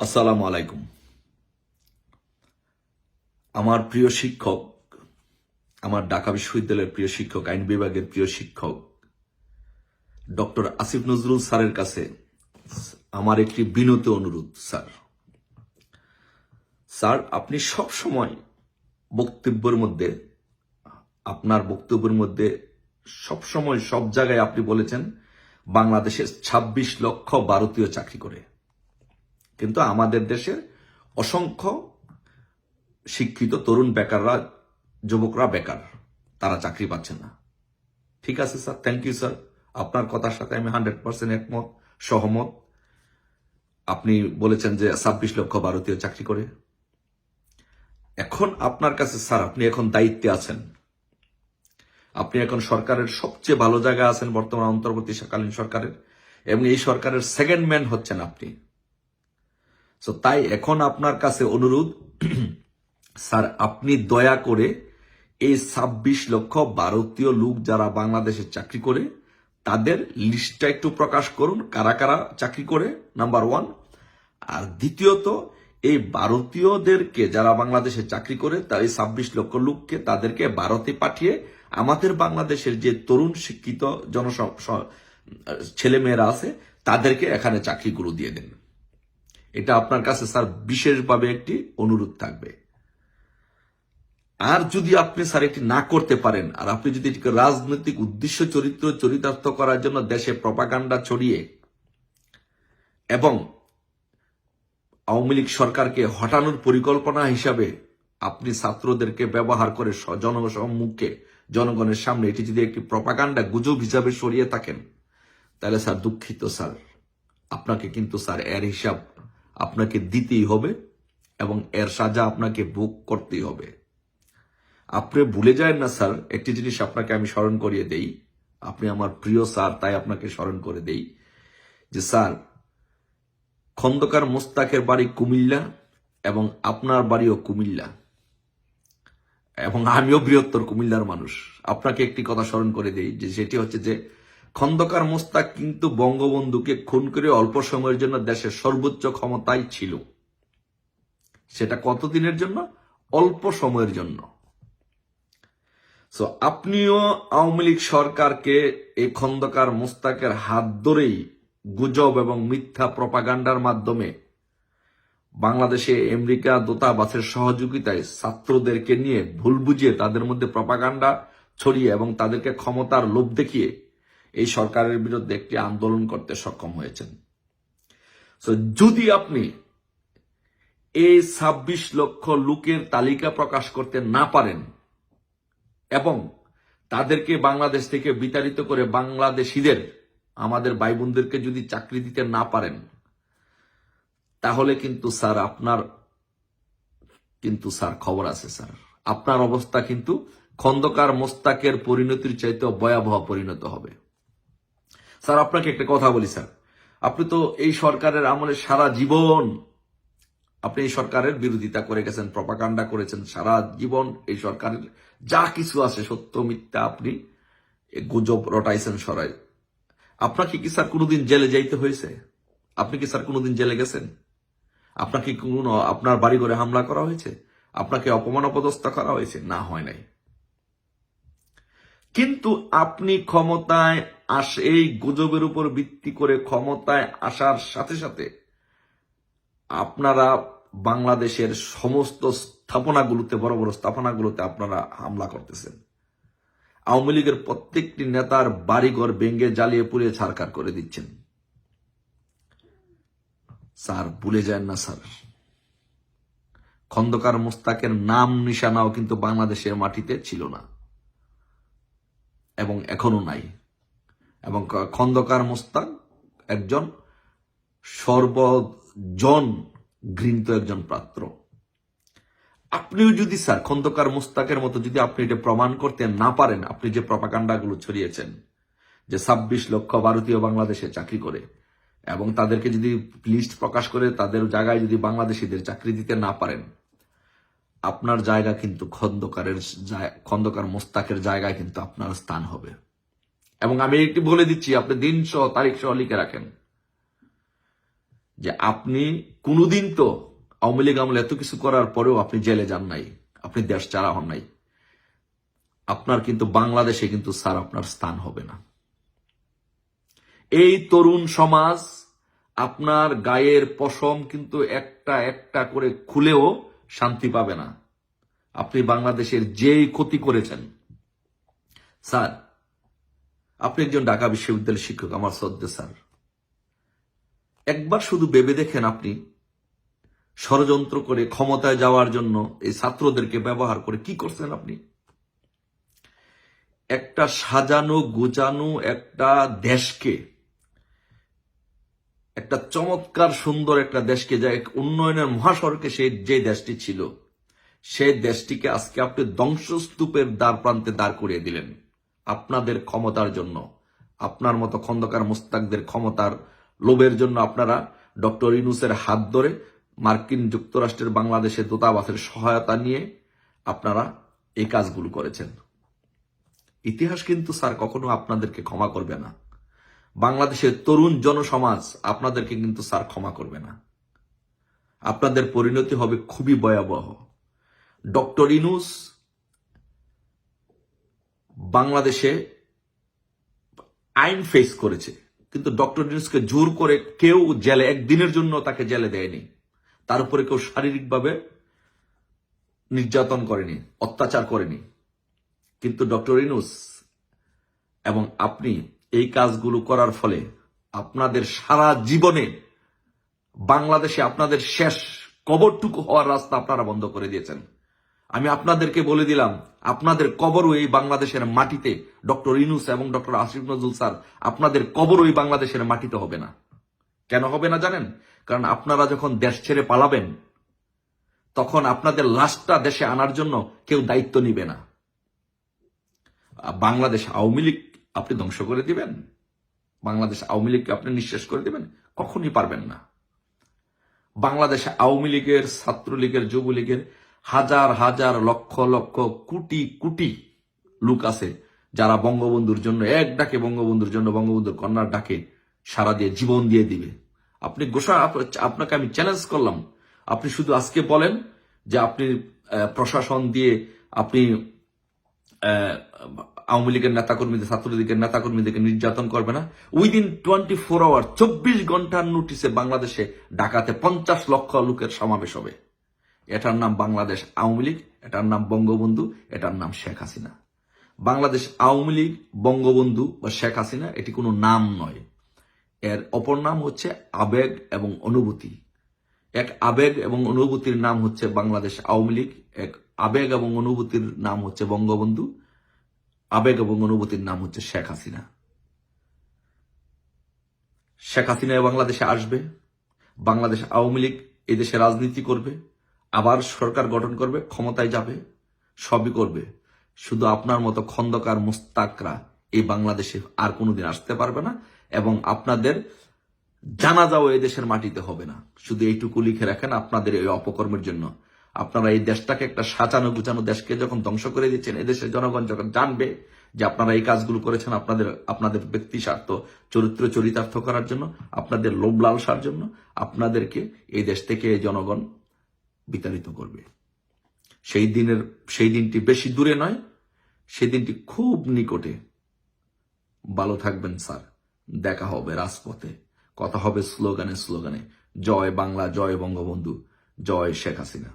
আসসালামু আলাইকুম। আমার প্রিয় শিক্ষক, আমার ঢাকা বিশ্ববিদ্যালয়ের প্রিয় শিক্ষক, আইন বিভাগের প্রিয় শিক্ষক ডক্টর আসিফ নজরুল স্যারের কাছে আমার একটি বিনীত অনুরোধ। স্যার, আপনি সব সময় আপনার বক্তব্যের মধ্যে সবসময় সব জায়গায় আপনি বলেছেন বাংলাদেশে ২৬ লক্ষ ভারতীয় চাকরি করে, কিন্তু আমাদের দেশের অসংখ্য শিক্ষিত তরুণ বেকাররা, যুবকরা বেকার, তারা চাকরি পাচ্ছে না। ঠিক আছে স্যার, থ্যাংক ইউ স্যার, আপনার কথার সাথে আমি 100% একমত, সহমত। আপনি বলেছেন যে ২৬ লক্ষ ভারতীয় চাকরি করে। এখন আপনার কাছে স্যার, আপনি এখন দায়িত্বে আছেন, আপনি এখন সরকারের সবচেয়ে ভালো জায়গা আছেন বর্তমান অন্তর্বর্তীকালীন সরকারের, এবং এই সরকারের সেকেন্ড ম্যান হচ্ছেন আপনি। তো তাই এখন আপনার কাছে অনুরোধ, স্যার আপনি দয়া করে এই ২৬ লক্ষ ভারতীয় লোক যারা বাংলাদেশে চাকরি করে তাদের লিস্টটা একটু প্রকাশ করুন, কারা কারা চাকরি করে, নাম্বার 1। আর দ্বিতীয়ত, এই ভারতীয়দেরকে যারা বাংলাদেশে চাকরি করে তার এই ২৬ লক্ষ লোককে তাদেরকে ভারতে পাঠিয়ে আমাদের বাংলাদেশের যে তরুণ শিক্ষিত ছেলেমেয়েরা আছে তাদেরকে এখানে চাকরিগুলো দিয়ে দেন। এটা আপনার কাছে স্যার বিশেষভাবে একটি অনুরোধ থাকবে। আর যদি আপনি স্যার এটি না করতে পারেন, আর আপনি যদি এটিকে রাজনৈতিক উদ্দেশ্য চরিতার্থ করার জন্য দেশে প্রপাগান্ডা ছড়িয়ে এবং আওয়ামী লীগ সরকারকে হটানোর পরিকল্পনা হিসাবে আপনি ছাত্রদেরকে ব্যবহার করে জনসম্মুখে জনগণের সামনে এটি যদি একটি প্রপাগান্ডা গুজব হিসাবে সরিয়ে থাকেন, তাহলে স্যার দুঃখিত স্যার, আপনাকে কিন্তু স্যার এর হিসাব আপনাকে দিতেই হবে এবং এর সাজা আপনাকে ভোগ করতেই হবে। আপনি ভুলে যায় না স্যার, একটি জিনিস আপনাকে আমি স্মরণ করিয়ে দেই, আপনি আমার প্রিয় স্যার তাই আপনাকে স্মরণ করে দেই যে স্যার, খন্দকার মোস্তাকের বাড়ি কুমিল্লা এবং আপনার বাড়িও কুমিল্লা, এবং আমিও বৃহত্তর কুমিল্লার মানুষ। আপনাকে একটি কথা স্মরণ করে দেই যে সেটি হচ্ছে যে খন্দকার মোস্তাক কিন্তু বঙ্গবন্ধুকে খুন করে অল্প সময়ের জন্য দেশের সর্বোচ্চ ক্ষমতায় ছিল। সেটা কতদিনের জন্য? অল্প সময়ের জন্য। সো আপনিও আওয়ামী লীগ সরকারকে এই খন্দকার মোস্তাকের হাত ধরেই গুজব এবং মিথ্যা প্রপাগান্ডার মাধ্যমে বাংলাদেশে আমেরিকা দূতাবাসের সহযোগিতায় ছাত্রদেরকে নিয়ে ভুল বুঝিয়ে তাদের মধ্যে প্রপাগান্ডা ছড়িয়ে এবং তাদেরকে ক্ষমতার লোভ দেখিয়ে এই সরকারের বিরুদ্ধে একটি আন্দোলন করতে সক্ষম হয়েছেন। সো যদি আপনি এই ২৬ লক্ষ লোকের তালিকা প্রকাশ করতে না পারেন এবং তাদেরকে বাংলাদেশ থেকে বিতাড়িত করে বাংলাদেশিদের, আমাদের ভাই বোনদেরকে যদি চাকরি দিতে না পারেন, তাহলে কিন্তু স্যার আপনার খবর আছে স্যার, আপনার অবস্থা কিন্তু খন্দকার মোস্তাকের পরিণতির চাইতে ভয়াবহ পরিণত হবে। স্যার আপনাকে একটা কথা বলি স্যার, আপনি তো এই সরকারের আমলে সারা জীবন আপনি এই সরকারের বিরোধিতা করে গেছেন, প্রপাগান্ডা করেছেন সারা জীবন। এই সরকারের যা কিছু আছে সত্য মিথ্যা আপনি গুজব রটাইছেন সরাই। আপনাকে কি স্যার কোনোদিন জেলে যাইতে হয়েছে? আপনি কি স্যার কোনোদিন জেলে গেছেন? আপনাকে কোনো আপনার বাড়ি ঘরে হামলা করা হয়েছে? আপনাকে অপমান অপদস্থ করা হয়েছে? না, হয় নাই। কিন্তু আপনি ক্ষমতায় এই গুজবের উপর ভিত্তি করে ক্ষমতায় আসার সাথে সাথে আপনারা বাংলাদেশের সমস্ত স্থাপনাগুলোতে, বড় বড় স্থাপনাগুলোতে আপনারা হামলা করতেছেন। আওয়ামী লীগের প্রত্যেকটি নেতার বাড়িঘর ভেঙে জ্বালিয়ে পুড়িয়ে ছারখার করে দিচ্ছেন। স্যার ভুলে যান না স্যার, খন্দকার মোস্তাকের নাম নিশানাও কিন্তু বাংলাদেশের মাটিতে ছিল না এবং এখনো নাই। এবং খন্দকার মোস্তাক একজন সর্বজন ঘৃণিত একজন পাত্র। আপনিও যদি স্যার খন্দকার মোস্তাকের মতো যদি আপনি এটা প্রমাণ করতে না পারেন, আপনি যে প্রপাগান্ডাগুলো ছড়িয়েছেন যে ২৬ লক্ষ ভারতীয় বাংলাদেশে চাকরি করে এবং তাদেরকে যদি লিস্ট প্রকাশ করে তাদের জায়গায় যদি বাংলাদেশিদের চাকরি দিতে না পারেন, আপনার জায়গা কিন্তু খন্দকার মোস্তাকের জায়গায় কিন্তু আপনার স্থান হবে। এবং আমি একটি বলে দিচ্ছি, আপনি দিন সহ তারিখ সহ লিখে রাখেন, যে আপনি কোনোদিন তো আওয়ামী লীগ আমলে এত কিছু করার পরেও আপনি জেলে যান নাই, আপনি দেশ ছাড়া হন নাই। আপনার কিন্তু বাংলাদেশে কিন্তু স্যার আপনার স্থান হবে না। এই তরুণ সমাজ আপনার গায়ের পশম কিন্তু একটা একটা করে খুলেও শান্তি পাবে না। আপনি বাংলাদেশের যেই ক্ষতি করেছেন স্যার, আপনি একজন ঢাকা বিশ্ববিদ্যালয়ের শিক্ষক, আমার শ্রদ্ধে স্যার, একবার শুধু ভেবে দেখেন আপনি ষড়যন্ত্র করে ক্ষমতায় যাওয়ার জন্য এই ছাত্রদেরকে ব্যবহার করে কি করছেন আপনি। একটা সাজানো গোছানো একটা দেশকে, একটা চমৎকার সুন্দর একটা দেশকে, যা এক উন্নয়নের মহাসড়কে যে দেশটি ছিল, সেই দেশটিকে আজকে আপনি ধ্বংসস্তূপের দ্বার প্রান্তে দাঁড় করিয়ে দিলেন আপনাদের ক্ষমতার জন্য। আপনার মতো খন্দকার মোস্তাকদের ক্ষমতার লোভের জন্য আপনারা ডক্টর ইউনূসের হাত ধরে মার্কিন যুক্তরাষ্ট্রের বাংলাদেশের দূতাবাসের সহায়তা নিয়ে আপনারা এই কাজগুলো করেছেন। ইতিহাস কিন্তু স্যার কখনো আপনাদেরকে ক্ষমা করবে না। বাংলাদেশের তরুণ জনসমাজ আপনাদেরকে কিন্তু স্যার ক্ষমা করবে না। আপনাদের পরিণতি হবে খুবই ভয়াবহ। ডক্টর ইউনূস বাংলাদেশে আইন ফেস করেছে, কিন্তু ডক্টর ইউনূসকে জোর করে কেউ জেলে একদিনের জন্য তাকে জেলে দেয়নি। তার উপরে কেউ শারীরিকভাবে নির্যাতন করেনি, অত্যাচার করেনি। কিন্তু ডক্টর ইউনূস এবং আপনি এই কাজগুলো করার ফলে আপনাদের সারা জীবনে বাংলাদেশে আপনাদের শেষ কবরটুকু হওয়ার রাস্তা আপনারা বন্ধ করে দিয়েছেন। আমি আপনাদেরকে বলে দিলাম, আপনাদের কবরও এই বাংলাদেশের মাটিতে, ডক্টর ইউনূস এবং ডক্টর আসিফ নজরুল স্যার, আপনাদের কবরও এই বাংলাদেশের মাটিতে হবে না। কেন হবে না জানেন? কারণ আপনারা যখন দেশ ছেড়ে পালাবেন, তখন আপনাদের লাশটা দেশে আনার জন্য কেউ দায়িত্ব নিবে না। বাংলাদেশ আওয়ামী লীগ আপনি ধ্বংস করে দিবেন? বাংলাদেশ আওয়ামী লীগকে আপনি নিঃশেষ করে দিবেন? কখনই পারবেন না। বাংলাদেশ আওয়ামী লীগের, ছাত্রলীগের, যুবলীগের হাজার হাজার লক্ষ লক্ষ কোটি কোটি লোক আছে যারা বঙ্গবন্ধুর জন্য এক ডাকে, বঙ্গবন্ধুর জন্য, বঙ্গবন্ধুর কন্যার ডাকে সারা দিয়ে জীবন দিয়ে দিবে। আপনি আপনাকে আমি চ্যালেঞ্জ করলাম, আপনি শুধু আজকে বলেন যে আপনি প্রশাসন দিয়ে আপনি আওয়ামী লীগের নেতাকর্মীদের, ছাত্রলীগের নেতাকর্মীদেরকে নির্যাতন করবে না। উইদিন 24 আওয়ার, 24 ঘন্টার নোটিসে বাংলাদেশে ঢাকাতে 50 লক্ষ লোকের সমাবেশ হবে। এটার নাম বাংলাদেশ আওয়ামী লীগ, এটার নাম বঙ্গবন্ধু, এটার নাম শেখ হাসিনা। বাংলাদেশ আওয়ামী লীগ, বঙ্গবন্ধু বা শেখ হাসিনা এটি কোনো নাম নয়। এর অপর নাম হচ্ছে আবেগ এবং অনুভূতি। এক আবেগ এবং অনুভূতির নাম হচ্ছে বাংলাদেশ আওয়ামী লীগ, এক আবেগ এবং অনুভূতির নাম হচ্ছে বঙ্গবন্ধু, আবেগ এবং অনুভূতির নাম হচ্ছে শেখ হাসিনা। শেখ হাসিনা বাংলাদেশে আসবে, বাংলাদেশ আওয়ামী লীগ এদেশে রাজনীতি করবে, আবার সরকার গঠন করবে, ক্ষমতায় যাবে, সবই করবে। শুধু আপনার মতো খন্দকার মুস্তাকরা এই বাংলাদেশে আর কোনোদিন আসতে পারবে না, এবং আপনাদের জানাজাও এই দেশের মাটিতে হবে না। শুধু এইটুকু লিখে রাখেন, আপনাদের এই অপকর্মের জন্য আপনারা এই দেশটাকে, একটা সাজানো গুছানো দেশকে যখন ধ্বংস করে দিচ্ছেন, এদেশের জনগণ যখন জানবে যে আপনারা এই কাজগুলো করেছেন আপনাদের ব্যক্তি স্বার্থ, চরিত্র চরিতার্থ করার জন্য, আপনাদের লোভ লালসার জন্য, আপনাদেরকে এই দেশ থেকে এই জনগণ বিতাড়িত করবে। সেই দিনটি বেশি দূরে নয়, সেই দিনটি খুব নিকটে। ভালো থাকবেন স্যার, দেখা হবে রাজপথে, কথা হবে স্লোগানে স্লোগানে। জয় বাংলা, জয় বঙ্গবন্ধু, জয় শেখ হাসিনা।